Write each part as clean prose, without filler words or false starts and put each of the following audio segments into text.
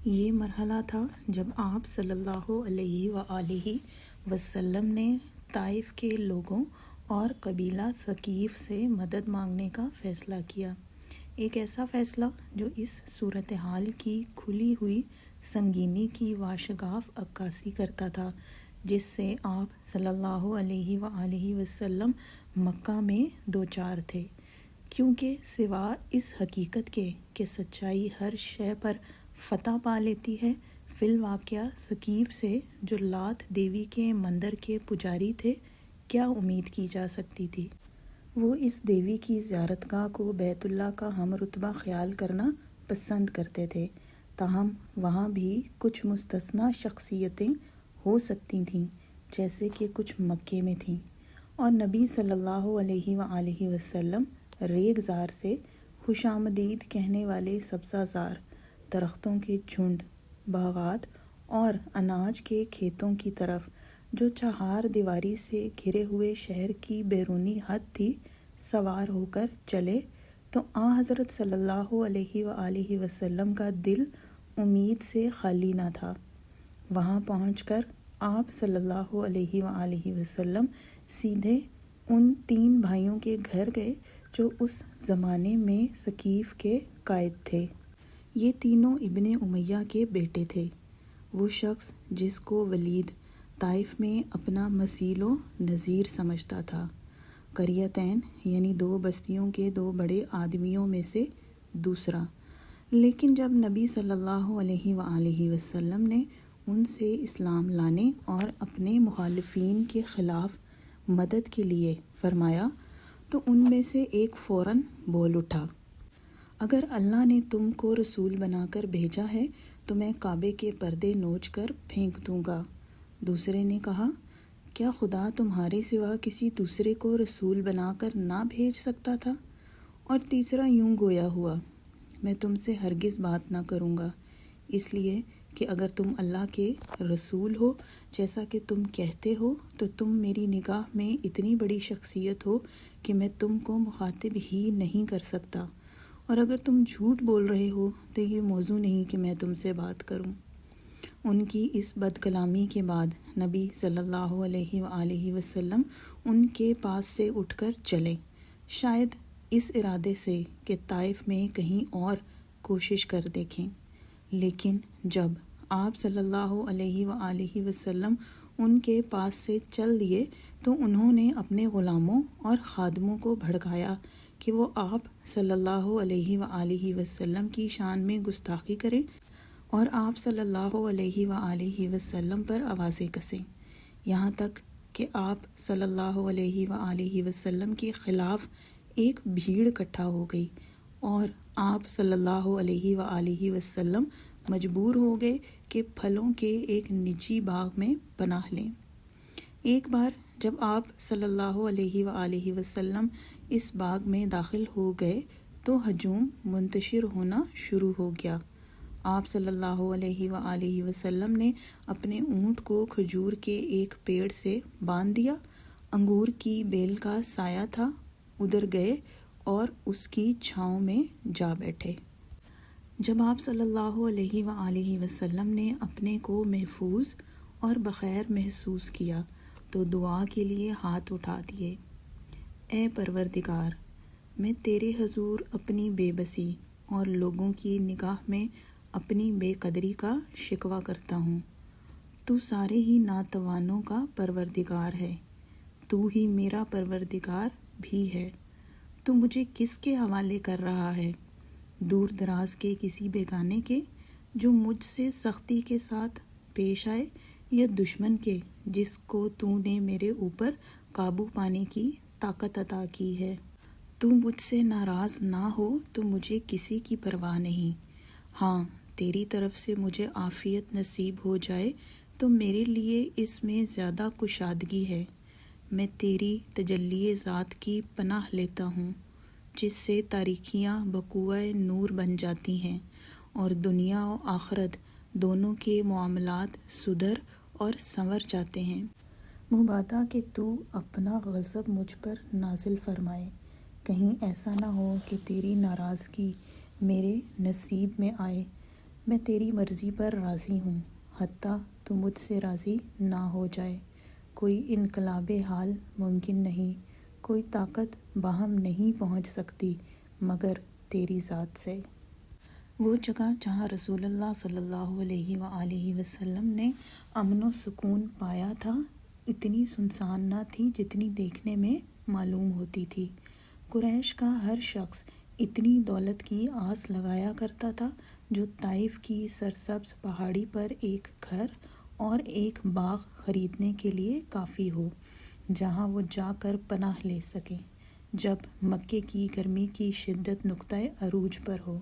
یہ مرحلہ تھا جب آپ صلی اللہ علیہ وآلہ وسلم نے طائف کے لوگوں اور قبیلہ ثقیف سے مدد مانگنے کا فیصلہ کیا، ایک ایسا فیصلہ جو اس صورتحال کی کھلی ہوئی سنگینی کی واشگاف عکاسی کرتا تھا جس سے آپ صلی اللہ علیہ وآلہ وسلم مکہ میں دوچار تھے، کیونکہ سوا اس حقیقت کے کہ سچائی ہر شے پر فتح پا لیتی ہے، فی الواقعہ ثقیف سے جو لات دیوی کے مندر کے پجاری تھے کیا امید کی جا سکتی تھی؟ وہ اس دیوی کی زیارت گاہ کو بیت اللہ کا ہم رتبہ خیال کرنا پسند کرتے تھے، تاہم وہاں بھی کچھ مستثنیٰ شخصیتیں ہو سکتی تھیں جیسے کہ کچھ مکے میں تھیں، اور نبی صلی اللہ علیہ وآلہ وسلم ریگ زار سے خوش آمدید کہنے والے سبزہ زار درختوں کے جھنڈ، باغات اور اناج کے کھیتوں کی طرف جو چہار دیواری سے گھرے ہوئے شہر کی بیرونی حد تھی سوار ہو کر چلے تو حضرت صلی اللہ علیہ وآلہ وسلم کا دل امید سے خالی نہ تھا۔ وہاں پہنچ کر آپ صلی اللہ علیہ وآلہ وسلم سیدھے ان 3 بھائیوں کے گھر گئے جو اس زمانے میں ثقیف کے قائد تھے۔ یہ تینوں ابن امیہ کے بیٹے تھے۔ وہ شخص جس کو ولید طائف میں اپنا مثیل و نظیر سمجھتا تھا، قریتین یعنی 2 بستیوں کے 2 بڑے آدمیوں میں سے دوسرا، لیکن جب نبی صلی اللہ علیہ وآلہ وسلم نے ان سے اسلام لانے اور اپنے مخالفین کے خلاف مدد کے لیے فرمایا تو ان میں سے ایک فوراً بول اٹھا، اگر اللہ نے تم کو رسول بنا کر بھیجا ہے تو میں کعبے کے پردے نوچ کر پھینک دوں گا۔ دوسرے نے کہا، کیا خدا تمہارے سوا کسی دوسرے کو رسول بنا کر نہ بھیج سکتا تھا؟ اور تیسرا یوں گویا ہوا، میں تم سے ہرگز بات نہ کروں گا، اس لیے کہ اگر تم اللہ کے رسول ہو جیسا کہ تم کہتے ہو تو تم میری نگاہ میں اتنی بڑی شخصیت ہو کہ میں تم کو مخاطب ہی نہیں کر سکتا، اور اگر تم جھوٹ بول رہے ہو تو یہ موضوع نہیں کہ میں تم سے بات کروں۔ ان کی اس بد کلامی کے بعد نبی صلی اللہ علیہ وآلہ وسلم ان کے پاس سے اٹھ کر چلے، شاید اس ارادے سے کہ طائف میں کہیں اور کوشش کر دیکھیں، لیکن جب آپ صلی اللہ علیہ وآلہ وسلم ان کے پاس سے چل دیے تو انہوں نے اپنے غلاموں اور خادموں کو بھڑکایا کہ وہ آپ صلی اللہ علیہ وآلہ وسلم کی شان میں گستاخی کریں اور آپ صلی اللہ علیہ وآلہ وسلم پر آوازیں کسیں، یہاں تک کہ آپ صلی اللہ علیہ وآلہ وسلم کے خلاف ایک بھیڑ اکٹھا ہو گئی اور آپ صلی اللہ علیہ وآلہ وسلم مجبور ہو گئے کہ پھلوں کے ایک نجی باغ میں پناہ لیں۔ ایک بار جب آپ صلی اللہ علیہ وآلہ وسلم اس باغ میں داخل ہو گئے تو ہجوم منتشر ہونا شروع ہو گیا۔ آپ صلی اللہ علیہ وآلہ وسلم نے اپنے اونٹ کو کھجور کے ایک پیڑ سے باندھ دیا، انگور کی بیل کا سایہ تھا، ادھر گئے اور اس کی چھاؤں میں جا بیٹھے۔ جب آپ صلی اللہ علیہ وآلہ وسلم نے اپنے کو محفوظ اور بخیر محسوس کیا تو دعا کے لیے ہاتھ اٹھا دیے، اے پروردگار، میں تیرے حضور اپنی بے بسی اور لوگوں کی نگاہ میں اپنی بے قدری کا شکوہ کرتا ہوں۔ تو سارے ہی ناتوانوں کا پروردگار ہے، تو ہی میرا پروردگار بھی ہے۔ تو مجھے کس کے حوالے کر رہا ہے؟ دور دراز کے کسی بیگانے کے جو مجھ سے سختی کے ساتھ پیش آئے، یا دشمن کے جس کو تو نے میرے اوپر قابو پانے کی طاقت عطا کی ہے؟ تو مجھ سے ناراض نہ ہو تو مجھے کسی کی پرواہ نہیں، ہاں تیری طرف سے مجھے عافیت نصیب ہو جائے تو میرے لیے اس میں زیادہ کشادگی ہے۔ میں تیری تجلی ذات کی پناہ لیتا ہوں جس سے تاریکیاں بقوہ نور بن جاتی ہیں اور دنیا و آخرت دونوں کے معاملات سدھر اور سنور جاتے ہیں۔ مبادا کہ تو اپنا غضب مجھ پر نازل فرمائے، کہیں ایسا نہ ہو کہ تیری ناراضگی میرے نصیب میں آئے میں تیری مرضی پر راضی ہوں حتیٰ تو مجھ سے راضی نہ ہو جائے۔ کوئی انقلاب حال ممکن نہیں، کوئی طاقت باہم نہیں پہنچ سکتی مگر تیری ذات سے۔ وہ جگہ جہاں رسول اللہ صلی اللہ علیہ وآلہ وسلم نے امن و سکون پایا تھا اتنی سنسان نہ تھی جتنی دیکھنے میں معلوم ہوتی تھی۔ قریش کا ہر شخص اتنی دولت کی آس لگایا کرتا تھا جو طائف کی سرسبز پہاڑی پر ایک گھر اور ایک باغ خریدنے کے لیے کافی ہو جہاں وہ جا کر پناہ لے سکیں جب مکے کی گرمی کی شدت نقطۂ عروج پر ہو۔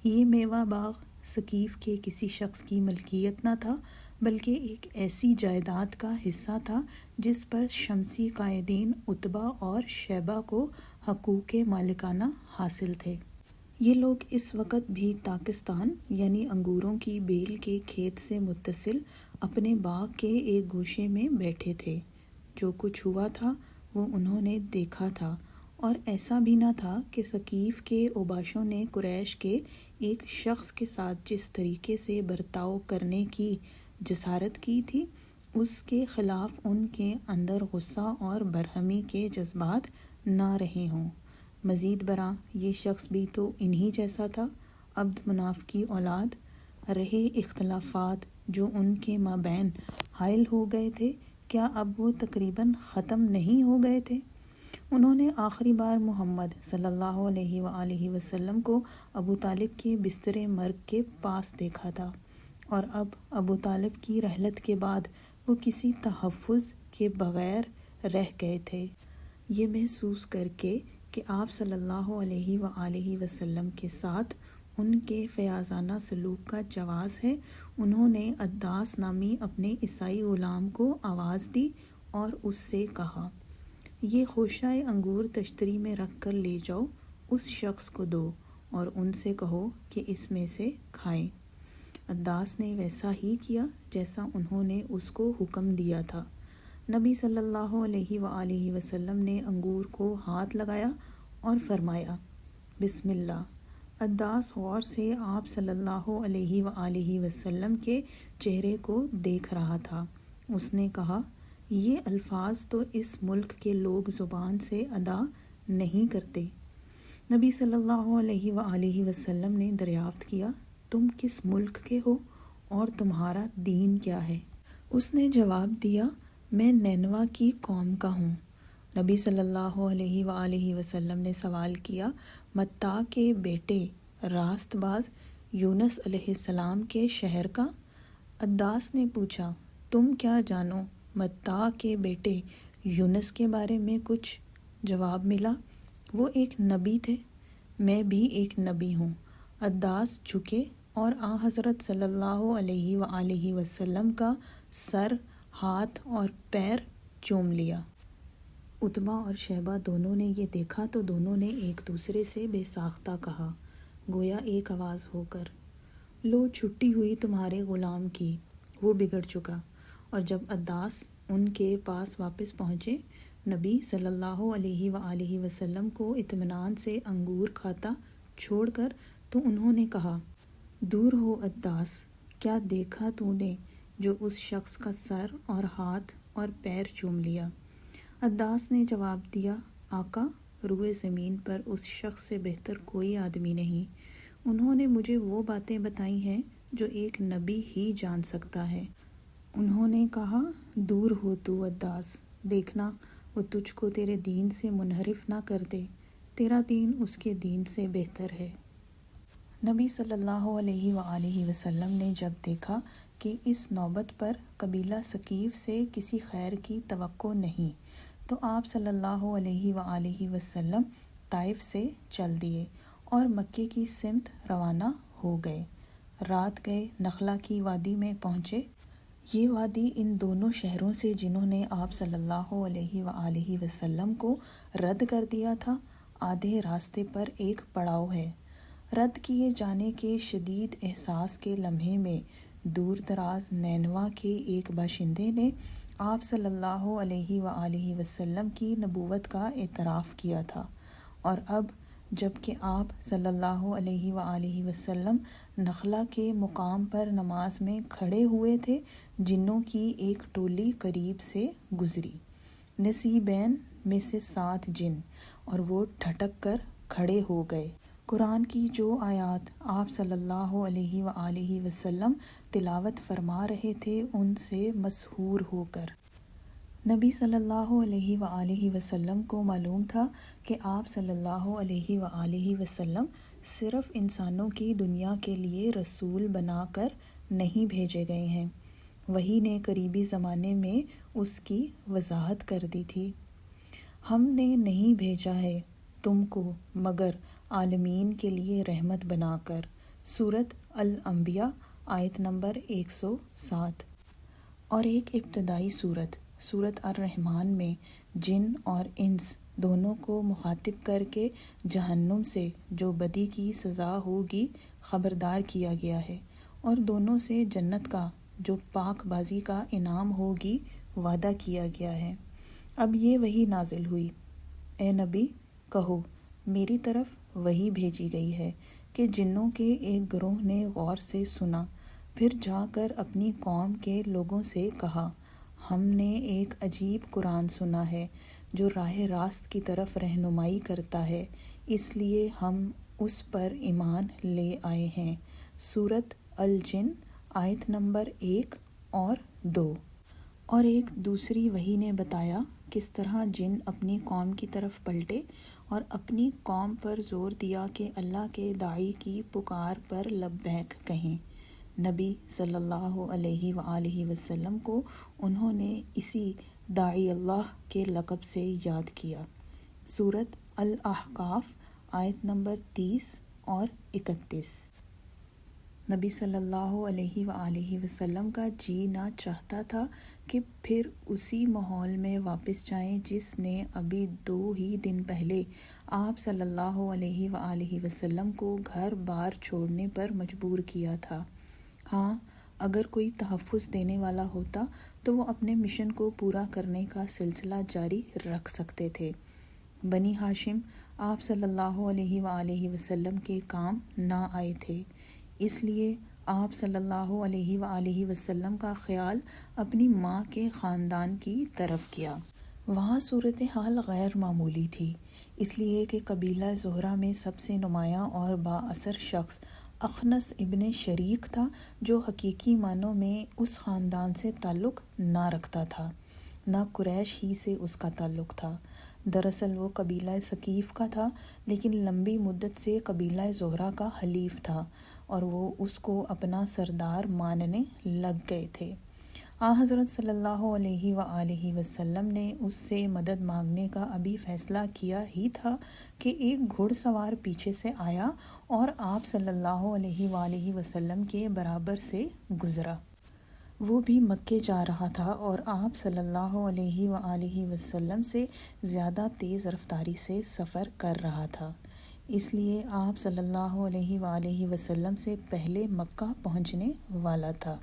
یہ میوہ باغ ثقیف کے کسی شخص کی ملکیت نہ تھا بلکہ ایک ایسی جائیداد کا حصہ تھا جس پر شمسی قائدین عتبہ اور شیبہ کو حقوق مالکانہ حاصل تھے۔ یہ لوگ اس وقت بھی تاکستان یعنی انگوروں کی بیل کے کھیت سے متصل اپنے باغ کے ایک گوشے میں بیٹھے تھے۔ جو کچھ ہوا تھا وہ انہوں نے دیکھا تھا، اور ایسا بھی نہ تھا کہ ثقیف کے اوباشوں نے قریش کے ایک شخص کے ساتھ جس طریقے سے برتاؤ کرنے کی جسارت کی تھی اس کے خلاف ان کے اندر غصہ اور برہمی کے جذبات نہ رہے ہوں۔ مزید برآں یہ شخص بھی تو انہی جیسا تھا، عبد مناف کی اولاد۔ رہے اختلافات جو ان کے مابین حائل ہو گئے تھے، کیا اب وہ تقریباً ختم نہیں ہو گئے تھے؟ انہوں نے آخری بار محمد صلی اللہ علیہ وآلہ وسلم کو ابو طالب کے بستر مرگ کے پاس دیکھا تھا، اور اب ابو طالب کی رحلت کے بعد وہ کسی تحفظ کے بغیر رہ گئے تھے۔ یہ محسوس کر کے کہ آپ صلی اللہ علیہ وآلہ وسلم کے ساتھ ان کے فیاضانہ سلوک کا جواز ہے، انہوں نے عداس نامی اپنے عیسائی غلام کو آواز دی اور اس سے کہا، یہ خوشہ انگور تشتری میں رکھ کر لے جاؤ، اس شخص کو دو اور ان سے کہو کہ اس میں سے کھائیں۔ عداس نے ویسا ہی کیا جیسا انہوں نے اس کو حکم دیا تھا۔ نبی صلی اللہ علیہ وآلہ وسلم نے انگور کو ہاتھ لگایا اور فرمایا، بسم اللہ۔ عداس غور سے آپ صلی اللہ علیہ وآلہ وسلم کے چہرے کو دیکھ رہا تھا۔ اس نے کہا، یہ الفاظ تو اس ملک کے لوگ زبان سے ادا نہیں کرتے۔ نبی صلی اللہ علیہ وآلہ وسلم نے دریافت کیا، تم کس ملک کے ہو اور تمہارا دین کیا ہے؟ اس نے جواب دیا، میں نینوا کی قوم کا ہوں۔ نبی صلی اللہ علیہ وآلہ وسلم نے سوال کیا، متیٰ کے بیٹے راست باز یونس علیہ السلام کے شہر کا؟ عداس نے پوچھا، تم کیا جانو متیٰ کے بیٹے یونس کے بارے میں کچھ؟ جواب ملا، وہ ایک نبی تھے، میں بھی ایک نبی ہوں۔ عداس جھکے اور آن حضرت صلی اللہ علیہ وآلہ وسلم کا سر، ہاتھ اور پیر چوم لیا۔ عتبہ اور شیبہ دونوں نے یہ دیکھا تو دونوں نے ایک دوسرے سے بے ساختہ کہا، گویا ایک آواز ہو کر، لو چھٹی ہوئی تمہارے غلام کی، وہ بگڑ چکا۔ اور جب عداس ان کے پاس واپس پہنچے، نبی صلی اللہ علیہ وآلہ وسلم کو اطمینان سے انگور کھاتا چھوڑ کر تو انہوں نے کہا، دور ہو عداس، کیا دیکھا تو نے جو اس شخص کا سر اور ہاتھ اور پیر چوم لیا؟ عداس نے جواب دیا، آقا، روئے زمین پر اس شخص سے بہتر کوئی آدمی نہیں، انہوں نے مجھے وہ باتیں بتائی ہیں جو ایک نبی ہی جان سکتا ہے۔ انہوں نے کہا، دور ہو تو عداس، دیکھنا وہ تجھ کو تیرے دین سے منحرف نہ کر دے، تیرا دین اس کے دین سے بہتر ہے۔ نبی صلی اللہ علیہ وآلہ وسلم نے جب دیکھا کہ اس نوبت پر قبیلہ ثقیف سے کسی خیر کی توقع نہیں تو آپ صلی اللہ علیہ وآلہ وسلم طائف سے چل دیے اور مکے کی سمت روانہ ہو گئے۔ رات گئے نخلا کی وادی میں پہنچے۔ یہ وادی ان دونوں شہروں سے جنہوں نے آپ صلی اللہ علیہ وآلہ وسلم کو رد کر دیا تھا، آدھے راستے پر ایک پڑاؤ ہے۔ رد کیے جانے کے شدید احساس کے لمحے میں دور دراز نینوا کے ایک باشندے نے آپ صلی اللہ علیہ وآلہ وسلم کی نبوت کا اعتراف کیا تھا، اور اب جب کہ آپ صلی اللہ علیہ وآلہ وسلم نخلا کے مقام پر نماز میں کھڑے ہوئے تھے، جنوں کی ایک ٹولی قریب سے گزری، نصیبین میں سے 7 جن، اور وہ ٹھٹک کر کھڑے ہو گئے۔ قرآن کی جو آیات آپ صلی اللہ علیہ وآلہ وسلم تلاوت فرما رہے تھے، ان سے مسحور ہو کر نبی صلی اللہ علیہ وآلہ وسلم کو معلوم تھا کہ آپ صلی اللہ علیہ وآلہ وسلم صرف انسانوں کی دنیا کے لیے رسول بنا کر نہیں بھیجے گئے ہیں۔ وحی نے قریبی زمانے میں اس کی وضاحت کر دی تھی۔ ہم نے نہیں بھیجا ہے تم کو مگر عالمین کے لیے رحمت بنا کر۔ سورۃ الانبیاء آیت نمبر 107۔ اور ایک ابتدائی سورۃ الرحمن میں جن اور انس دونوں کو مخاطب کر کے جہنم سے جو بدی کی سزا ہوگی خبردار کیا گیا ہے، اور دونوں سے جنت کا جو پاک بازی کا انعام ہوگی وعدہ کیا گیا ہے۔ اب یہ وحی نازل ہوئی، اے نبی کہو میری طرف وحی بھیجی گئی ہے کہ جنوں کے ایک گروہ نے غور سے سنا، پھر جا کر اپنی قوم کے لوگوں سے کہا، ہم نے ایک عجیب قرآن سنا ہے جو راہ راست کی طرف رہنمائی کرتا ہے، اس لیے ہم اس پر ایمان لے آئے ہیں۔ سورۃ الجن آیت نمبر 1 اور 2۔ اور ایک دوسری وحی نے بتایا کس طرح جن اپنی قوم کی طرف پلٹے اور اپنی قوم پر زور دیا کہ اللہ کے داعی کی پکار پر لبیک کہیں۔ نبی صلی اللہ علیہ وآلہ وسلم کو انہوں نے اسی داعی اللہ کے لقب سے یاد کیا۔ سورۃ الاحقاف آیت نمبر 30 اور 31۔ نبی صلی اللہ علیہ وآلہ وسلم کا جی نہ چاہتا تھا کہ پھر اسی ماحول میں واپس جائیں جس نے ابھی 2 ہی دن پہلے آپ صلی اللہ علیہ وآلہ وسلم کو گھر بار چھوڑنے پر مجبور کیا تھا۔ ہاں، اگر کوئی تحفظ دینے والا ہوتا تو وہ اپنے مشن کو پورا کرنے کا سلسلہ جاری رکھ سکتے تھے۔ بنی ہاشم آپ صلی اللہ علیہ وآلہ وسلم کے کام نہ آئے تھے، اس لیے آپ صلی اللہ علیہ وآلہ وسلم کا خیال اپنی ماں کے خاندان کی طرف کیا۔ وہاں صورتحال غیر معمولی تھی، اس لیے کہ قبیلہ زہرہ میں سب سے نمایاں اور با اثر شخص اخنس ابن شریک تھا، جو حقیقی معنوں میں اس خاندان سے تعلق نہ رکھتا تھا، نہ قریش ہی سے اس کا تعلق تھا۔ دراصل وہ قبیلہ ثقیف کا تھا، لیکن لمبی مدت سے قبیلہ زہرہ کا حلیف تھا، اور وہ اس کو اپنا سردار ماننے لگ گئے تھے۔ حضرت صلی اللہ علیہ وآلہ وسلم نے اس سے مدد مانگنے کا ابھی فیصلہ کیا ہی تھا کہ ایک گھڑ سوار پیچھے سے آیا اور آپ صلی اللہ علیہ وآلہ وسلم کے برابر سے گزرا۔ وہ بھی مکے جا رہا تھا اور آپ صلی اللہ علیہ وآلہ وسلم سے زیادہ تیز رفتاری سے سفر کر رہا تھا، اس لیے آپ صلی اللہ علیہ وآلہ وسلم سے پہلے مکہ پہنچنے والا تھا۔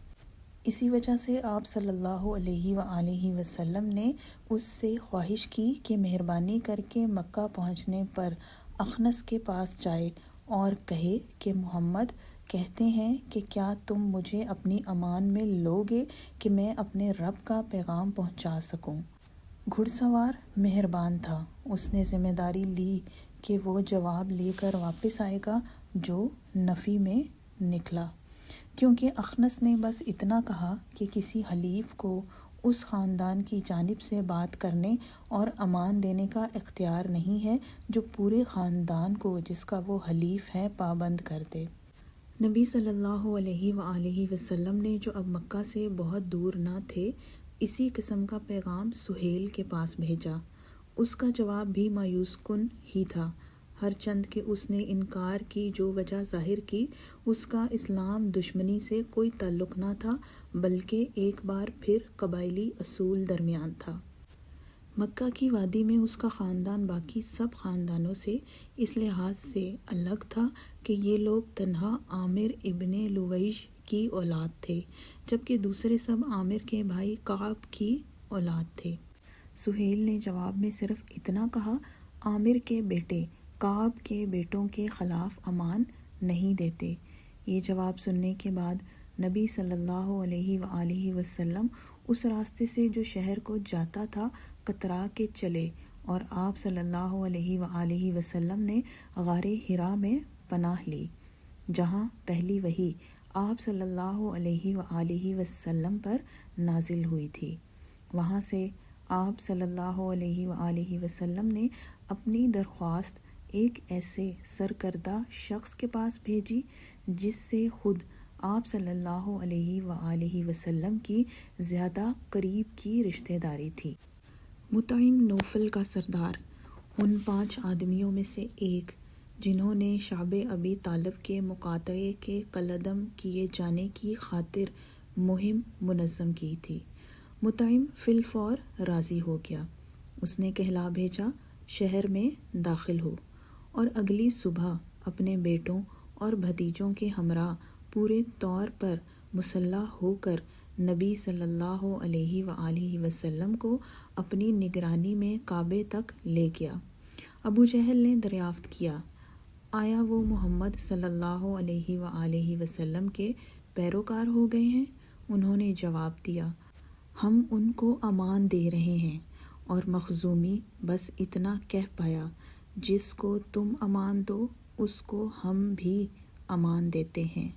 اسی وجہ سے آپ صلی اللہ علیہ وآلہ وسلم نے اس سے خواہش کی کہ مہربانی کر کے مکہ پہنچنے پر اخنس کے پاس جائے اور کہے کہ محمد کہتے ہیں کہ کیا تم مجھے اپنی امان میں لو گے کہ میں اپنے رب کا پیغام پہنچا سکوں۔ گھڑ سوار مہربان تھا، اس نے ذمہ داری لی کہ وہ جواب لے کر واپس آئے گا، جو نفی میں نکلا، کیونکہ اخنس نے بس اتنا کہا کہ کسی حلیف کو اس خاندان کی جانب سے بات کرنے اور امان دینے کا اختیار نہیں ہے جو پورے خاندان کو جس کا وہ حلیف ہے پابند کر دے۔ نبی صلی اللہ علیہ وآلہ وسلم نے جو اب مکہ سے بہت دور نہ تھے، اسی قسم کا پیغام سہیل کے پاس بھیجا۔ اس کا جواب بھی مایوس کن ہی تھا، ہر چند کہ اس نے انکار کی جو وجہ ظاہر کی، اس کا اسلام دشمنی سے کوئی تعلق نہ تھا، بلکہ ایک بار پھر قبائلی اصول درمیان تھا۔ مکہ کی وادی میں اس کا خاندان باقی سب خاندانوں سے اس لحاظ سے الگ تھا کہ یہ لوگ تنہا عامر ابن لویج کی اولاد تھے، جبکہ دوسرے سب عامر کے بھائی کعب کی اولاد تھے۔ سہیل نے جواب میں صرف اتنا کہا، عامر کے بیٹے کعب کے بیٹوں کے خلاف امان نہیں دیتے۔ یہ جواب سننے کے بعد نبی صلی اللہ علیہ وآلہ وسلم اس راستے سے جو شہر کو جاتا تھا کترا کے چلے، اور آپ صلی اللہ علیہ وآلہ وسلم نے غار حرا میں پناہ لی، جہاں پہلی وحی آپ صلی اللہ علیہ وآلہ وسلم پر نازل ہوئی تھی۔ وہاں سے آپ صلی اللہ علیہ وآلہ وسلم نے اپنی درخواست ایک ایسے سرکردہ شخص کے پاس بھیجی جس سے خود آپ صلی اللہ علیہ وآلہ وسلم کی زیادہ قریب کی رشتہ داری تھی۔ مطعم نوفل کا سردار ان 5 آدمیوں میں سے ایک جنہوں نے شعب ابی طالب کے مقاطعے کے کالعدم کیے جانے کی خاطر مہم منظم کی تھی۔ مطعم فی الفور راضی ہو گیا۔ اس نے کہلا بھیجا شہر میں داخل ہو، اور اگلی صبح اپنے بیٹوں اور بھتیجوں کے ہمراہ پورے طور پر مسلح ہو کر نبی صلی اللہ علیہ وآلہ وسلم کو اپنی نگرانی میں کعبے تک لے گیا۔ ابو جہل نے دریافت کیا، آیا وہ محمد صلی اللہ علیہ وآلہ وسلم کے پیروکار ہو گئے ہیں؟ انہوں نے جواب دیا، ہم ان کو امان دے رہے ہیں۔ اور مخزومی بس اتنا کہہ پایا، جس کو تم امان دو اس کو ہم بھی امان دیتے ہیں۔